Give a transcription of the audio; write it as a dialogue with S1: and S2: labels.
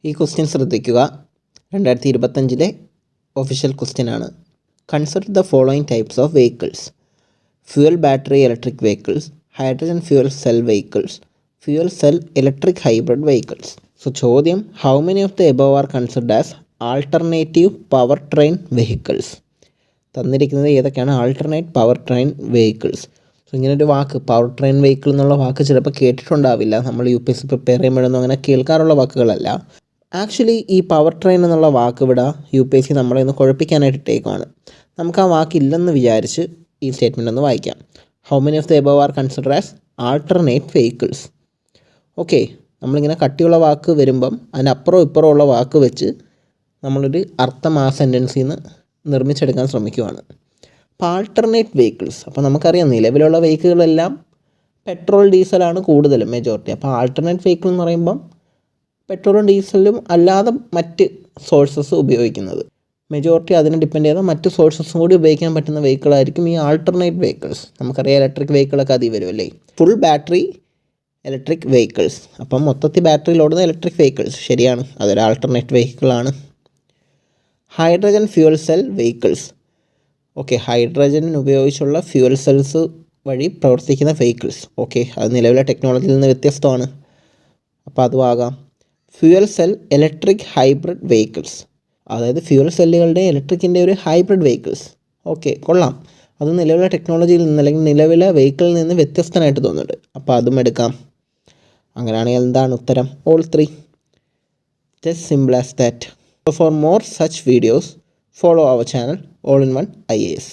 S1: ഈ ക്വസ്റ്റ്യൻ ശ്രദ്ധിക്കുക. 2025 official question ആണ്. Consider the following types of vehicles: fuel battery electric vehicles, hydrogen fuel cell vehicles, fuel cell electric hybrid vehicles. So ചോദ്യം, how many of the above are considered as alternative power train vehicles? തന്നിരിക്കുന്നത് ഏതൊക്കെയാണ് alternate power train vehicles. So ഇങ്ങനൊരു വാക്ക് power train vehicle എന്നുള്ള വാക്ക് ചിലപ്പോൾ കേട്ടിട്ടുണ്ടാവില്ല. നമ്മൾ UPSC prepare ചെയ്യുമ്പോഴൊന്നും അങ്ങനെ കേൾക്കാറുള്ള വാക്കുകളല്ല. Actually ഈ പവർ ട്രെയിൻ എന്നുള്ള വാക്ക് ഇവിടെ UPSC നമ്മളെ ഒന്ന് കുഴപ്പിക്കാനായിട്ട് ഇട്ടേക്കുവാണ്. നമുക്ക് ആ വാക്കില്ലെന്ന് വിചാരിച്ച് ഈ സ്റ്റേറ്റ്മെൻ്റ് ഒന്ന് വായിക്കാം. How many of the above R consider as alternate vehicles. Okay, നമ്മളിങ്ങനെ കട്ടിയുള്ള വാക്ക് വരുമ്പം അതിനപ്പുറം ഇപ്പുറം ഉള്ള വാക്ക് വെച്ച് നമ്മളൊരു അർത്ഥം ആ സെൻറ്റൻസിൽ നിന്ന് നിർമ്മിച്ചെടുക്കാൻ ശ്രമിക്കുവാണ്. അപ്പോൾ ആൾട്ടർനേറ്റ് വെഹിക്കിൾസ്, അപ്പോൾ നമുക്കറിയാം നിലവിലുള്ള വെഹിക്കിളെല്ലാം പെട്രോൾ ഡീസലാണ് കൂടുതലും മെജോറിറ്റി. അപ്പോൾ ആൾട്ടർനേറ്റ് വെഹിക്കിൾ എന്ന് പറയുമ്പം പെട്രോളും ഡീസലും അല്ലാതെ മറ്റ് സോഴ്സസ് ഉപയോഗിക്കുന്നത്, മെജോറിറ്റി അതിനെ ഡിപ്പെൻഡ് ചെയ്ത മറ്റ് സോഴ്സസും കൂടി ഉപയോഗിക്കാൻ പറ്റുന്ന വെഹിക്കിളായിരിക്കും ഈ ആൾട്ടർനേറ്റ് വെഹിക്കിൾസ്. നമുക്കറിയാം ഇലക്ട്രിക് വെഹിക്കിളൊക്കെ അതിൽ വരുമല്ലേ. ഫുൾ ബാറ്ററി ഇലക്ട്രിക് വെഹിക്കിൾസ്, അപ്പം മൊത്തത്തിൽ ബാറ്ററിയിൽ ഓടുന്ന ഇലക്ട്രിക് വെഹിക്കിൾസ്, ശരിയാണ്, അതൊരു ആൾട്ടർനേറ്റ് വെഹിക്കിളാണ്. Hydrogen fuel cell vehicles. Okay, hydrogen ഉപയോഗിച്ചുള്ള ഫ്യൂൽ സെൽസ് വഴി പ്രവർത്തിക്കുന്ന വെഹിക്കിൾസ്. ഓക്കെ, അത് നിലവിലെ ടെക്നോളജിയിൽ നിന്ന് വ്യത്യസ്തമാണ്, അപ്പോൾ അതും ആകാം. Fuel cell electric hybrid vehicles, അതായത് ഫ്യൂൽ സെല്ലുകളുടെ ഇലക്ട്രിക്കിൻ്റെ ഒരു ഹൈബ്രിഡ് വെഹിക്കിൾസ്. ഓക്കെ, കൊള്ളാം, അത് നിലവിലെ ടെക്നോളജിയിൽ നിന്ന് അല്ലെങ്കിൽ നിലവിലെ വെഹിക്കിളിൽ നിന്ന് വ്യത്യസ്തനായിട്ട് തോന്നുന്നുണ്ട്, അപ്പോൾ അതും എടുക്കാം. അങ്ങനെയാണെങ്കിൽ എന്താണ് ഉത്തരം? All 3. Just simple as that. For more such videos, follow our channel All-in-One IAS.